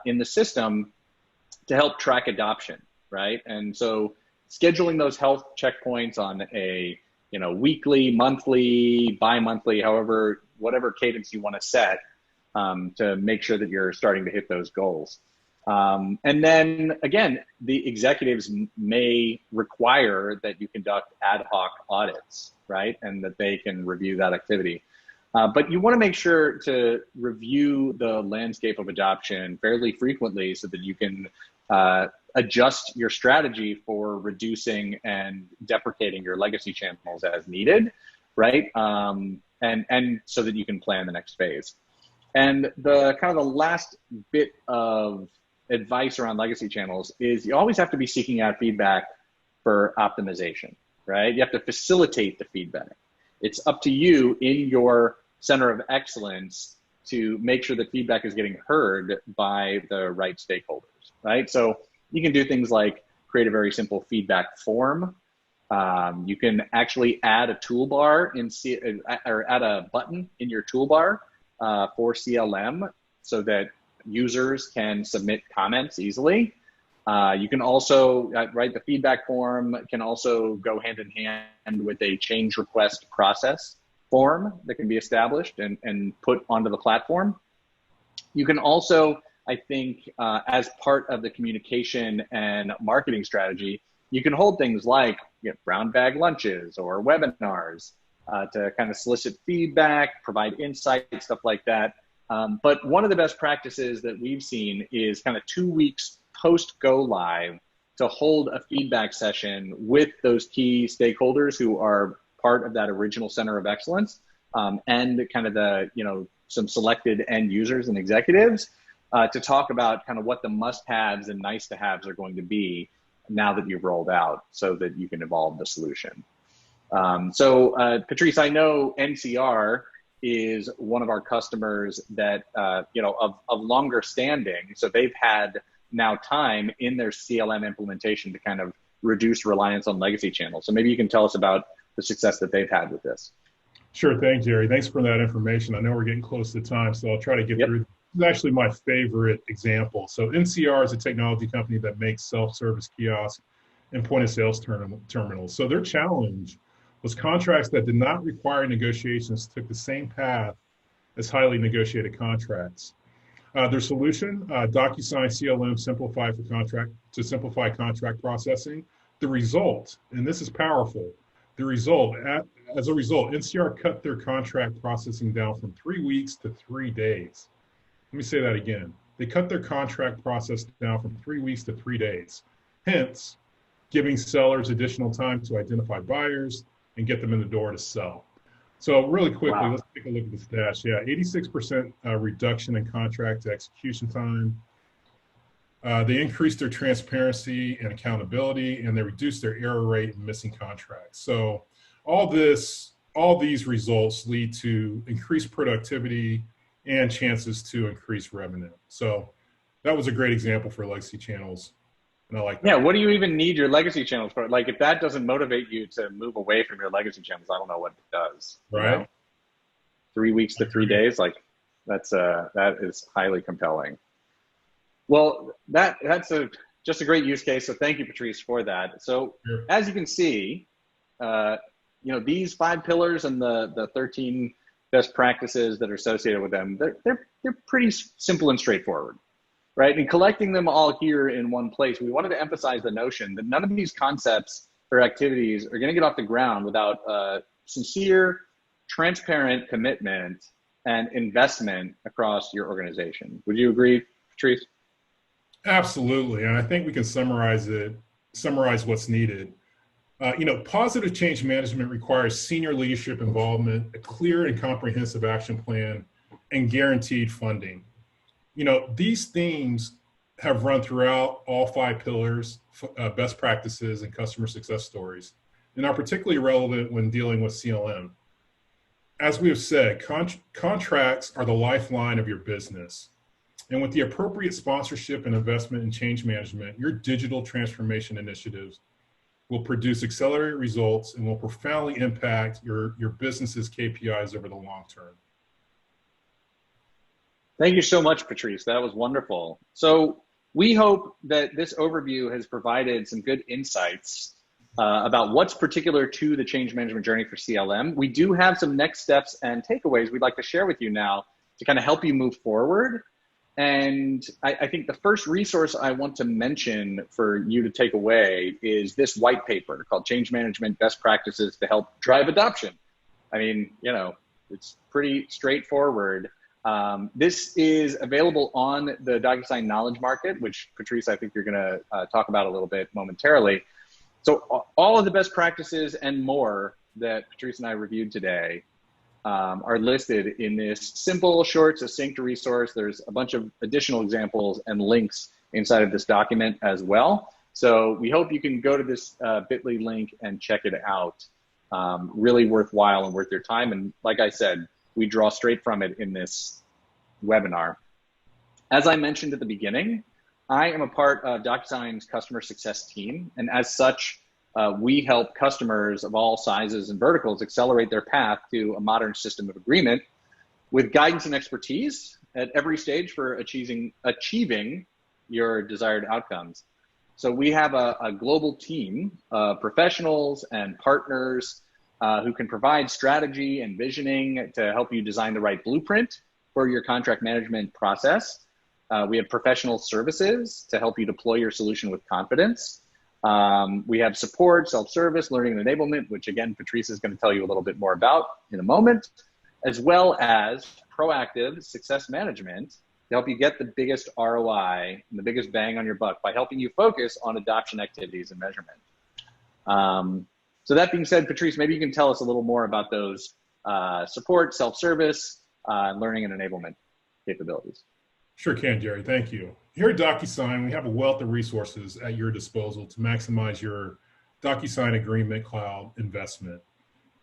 in the system to help track adoption, right? And so scheduling those health checkpoints on a weekly, monthly, bi-monthly, whatever cadence you want to set to make sure that you're starting to hit those goals. And then again, the executives may require that you conduct ad hoc audits, right? And that they can review that activity. But you want to make sure to review the landscape of adoption fairly frequently so that you can adjust your strategy for reducing and deprecating your legacy channels as needed, right? And so that you can plan the next phase. And the kind of the last bit of advice around legacy channels is you always have to be seeking out feedback for optimization, right? You have to facilitate the feedback. It's up to you in your center of excellence to make sure that feedback is getting heard by the right stakeholders, right? So you can do things like create a very simple feedback form. You can actually add a toolbar or add a button in your toolbar for CLM so that users can submit comments easily. You can also, the feedback form can also go hand in hand with a change request process form that can be established and put onto the platform. You can also, I think, as part of the communication and marketing strategy, you can hold things like brown bag lunches or webinars to kind of solicit feedback, provide insight, stuff like that. But one of the best practices that we've seen is kind of 2 weeks post go live to hold a feedback session with those key stakeholders who are part of that original center of excellence, and kind of the, some selected end users and executives to talk about kind of what the must-haves and nice-to-haves are going to be now that you've rolled out so that you can evolve the solution. Patrice, I know NCR is one of our customers that, of longer standing. So they've had now time in their CLM implementation to kind of reduce reliance on legacy channels. So maybe you can tell us about the success that they've had with this. Sure thing, Jerry. Thanks for that information. I know we're getting close to time, so I'll try to get through. This is actually my favorite example. So NCR is a technology company that makes self-service kiosks and point-of-sales terminals. So their challenge was contracts that did not require negotiations took the same path as highly negotiated contracts. Their solution, DocuSign CLM simplify contract processing. The result, and this is powerful, as a result, NCR cut their contract processing down from 3 weeks to 3 days. Let me say that again. They cut their contract process down from 3 weeks to 3 days, hence giving sellers additional time to identify buyers and get them in the door to sell. So really quickly, Let's take a look at the stats. 86% reduction in contract to execution time. They increased their transparency and accountability, and they reduced their error rate and missing contracts. So all these results lead to increased productivity and chances to increase revenue. So that was a great example for legacy channels. And I like that. Yeah, what do you even need your legacy channels for? Like, if that doesn't motivate you to move away from your legacy channels, I don't know what does. Right. 3 weeks to 3 days, like that is highly compelling. Well, that's just a great use case. So thank you, Patrice, for that. So as you can see, these 5 pillars and the 13 best practices that are associated with them, they're pretty simple and straightforward. Right, and collecting them all here in one place, we wanted to emphasize the notion that none of these concepts or activities are going to get off the ground without sincere, transparent commitment and investment across your organization. Would you agree, Patrice? Absolutely, and I think we can summarize what's needed. Positive change management requires senior leadership involvement, a clear and comprehensive action plan, and guaranteed funding. These themes have run throughout all 5 pillars, best practices, and customer success stories, and are particularly relevant when dealing with CLM. As we have said, contracts are the lifeline of your business. And with the appropriate sponsorship and investment in change management, your digital transformation initiatives will produce accelerated results and will profoundly impact your business's KPIs over the long term. Thank you so much, Patrice. That was wonderful. So we hope that this overview has provided some good insights about what's particular to the change management journey for CLM. We do have some next steps and takeaways we'd like to share with you now to kind of help you move forward. And I think the first resource I want to mention for you to take away is this white paper called Change Management Best Practices to Help Drive Adoption. I mean, it's pretty straightforward. This is available on the DocuSign Knowledge Market, which, Patrice, I think you're going to talk about a little bit momentarily. So all of the best practices and more that Patrice and I reviewed today are listed in this simple, short, succinct resource. There's a bunch of additional examples and links inside of this document as well. So we hope you can go to this bit.ly link and check it out. Really worthwhile and worth your time. And like I said, we draw straight from it in this webinar. As I mentioned at the beginning, I am a part of DocuSign's customer success team. And as such, we help customers of all sizes and verticals accelerate their path to a modern system of agreement with guidance and expertise at every stage for achieving your desired outcomes. So we have a global team of professionals and partners who can provide strategy and visioning to help you design the right blueprint for your contract management process. We have professional services to help you deploy your solution with confidence. We have support, self-service, learning and enablement, which again, Patrice is going to tell you a little bit more about in a moment, as well as proactive success management to help you get the biggest ROI and the biggest bang on your buck by helping you focus on adoption activities and measurement. So that being said, Patrice, maybe you can tell us a little more about those support, self-service, learning and enablement capabilities. Sure can, Jerry. Thank you. Here at DocuSign, we have a wealth of resources at your disposal to maximize your DocuSign Agreement Cloud investment.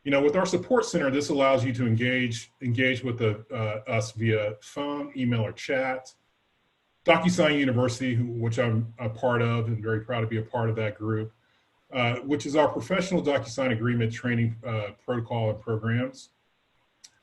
You know, with our support center, this allows you to engage with us via phone, email, or chat. DocuSign University, which I'm a part of and very proud to be a part of that group, which is our professional DocuSign agreement training protocol and programs.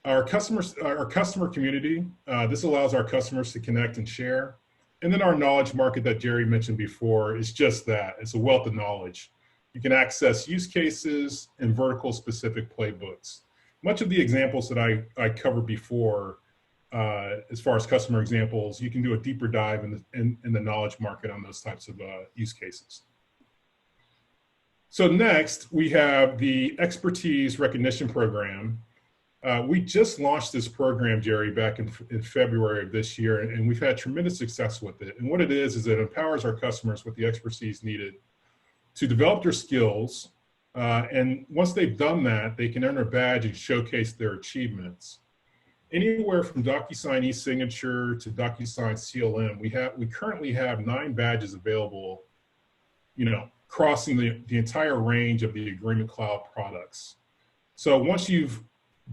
Our customer community, this allows our customers to connect and share. And then our knowledge market that Jerry mentioned before is just that. It's a wealth of knowledge. You can access use cases and vertical specific playbooks. Much of the examples that I covered before, as far as customer examples, you can do a deeper dive in the knowledge market on those types of use cases. So next, we have the Expertise Recognition Program. We just launched this program, Jerry, back in February of this year, and we've had tremendous success with it. And what it is it empowers our customers with the expertise needed to develop their skills. And once they've done that, they can earn a badge and showcase their achievements. Anywhere from DocuSign e-signature to DocuSign CLM, we currently have 9 badges available, you know, crossing the entire range of the Agreement Cloud products. So once you've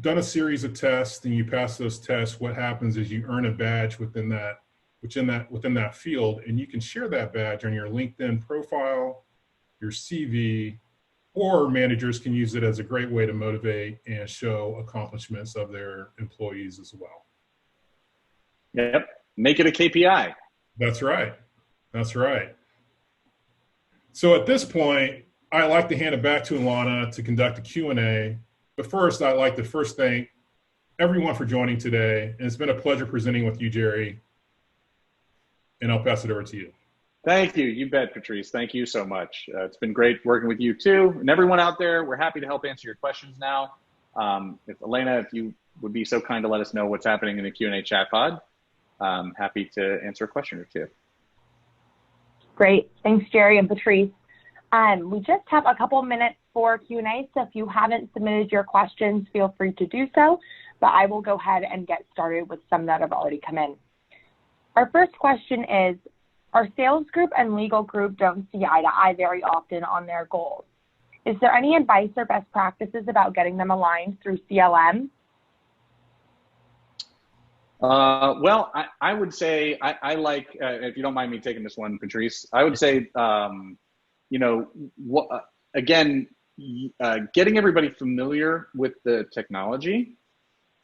done a series of tests and you pass those tests, what happens is you earn a badge within that field, and you can share that badge on your LinkedIn profile, your CV, or managers can use it as a great way to motivate and show accomplishments of their employees as well. Yep, make it a KPI. That's right. That's right. So at this point, I'd like to hand it back to Ilana to conduct a Q&A. But first, I'd like to thank everyone for joining today. And it's been a pleasure presenting with you, Jerry. And I'll pass it over to you. Thank you. You bet, Patrice. Thank you so much. It's been great working with you too. And everyone out there, we're happy to help answer your questions now. If you would be so kind to let us know what's happening in the Q&A chat pod, I'm happy to answer a question or two. Great. Thanks, Jerry and Patrice. We just have a couple minutes for Q&A, so if you haven't submitted your questions, feel free to do so, but I will go ahead and get started with some that have already come in. Our first question is, our sales group and legal group don't see eye to eye very often on their goals. Is there any advice or best practices about getting them aligned through CLM? Well, I would say, I like, if you don't mind me taking this one, Patrice, I would say, you know, again, getting everybody familiar with the technology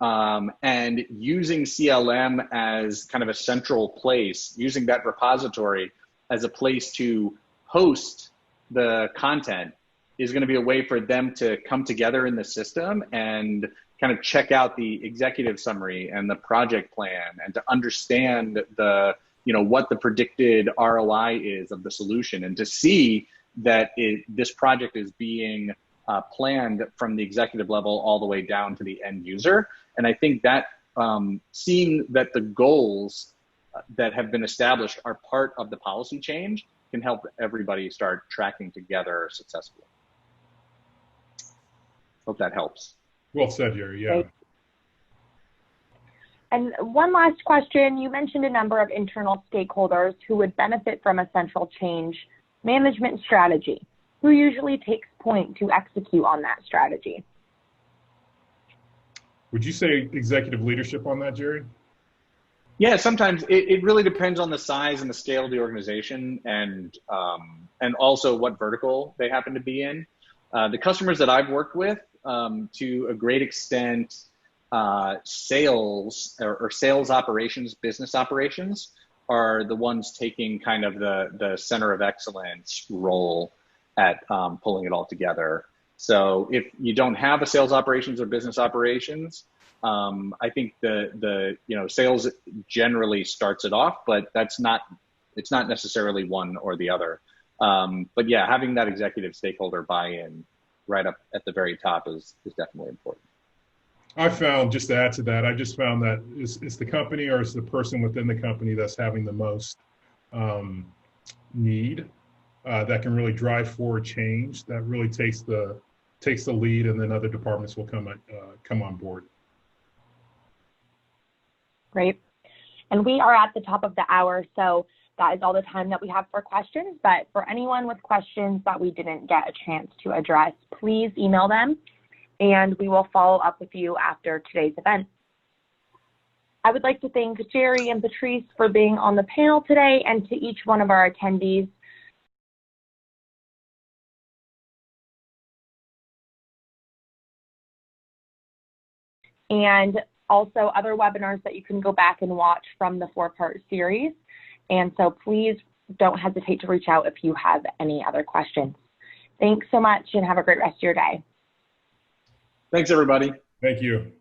and using CLM as kind of a central place, using that repository as a place to host the content is going to be a way for them to come together in the system and kind of check out the executive summary and the project plan and to understand the, you know, what the predicted ROI is of the solution and to see that this project is being planned from the executive level all the way down to the end user. And I think that seeing that the goals that have been established are part of the policy change can help everybody start tracking together successfully. Hope that helps. Well said, Jerry. Yeah. Great. And one last question. You mentioned a number of internal stakeholders who would benefit from a central change management strategy. Who usually takes point to execute on that strategy? Would you say executive leadership on that, Jerry? Yeah, sometimes it really depends on the size and the scale of the organization and also what vertical they happen to be in. The customers that I've worked with, to a great extent, sales or sales operations, business operations are the ones taking kind of the center of excellence role at pulling it all together. So if you don't have a sales operations or business operations, I think the sales generally starts it off, but it's not necessarily one or the other. But yeah, having that executive stakeholder buy-in right up at the very top is definitely important. I found, just to add to that, I just found that it's the company or it's the person within the company that's having the most need that can really drive forward change, that really takes the lead, and then other departments will come on board. Great. And we are at the top of the hour, so that is all the time that we have for questions. But for anyone with questions that we didn't get a chance to address, please email them, and we will follow up with you after today's event. I would like to thank Jerry and Patrice for being on the panel today, and to each one of our attendees. And also other webinars that you can go back and watch from the 4-part series. And so please don't hesitate to reach out if you have any other questions. Thanks so much and have a great rest of your day. Thanks, everybody. Thank you.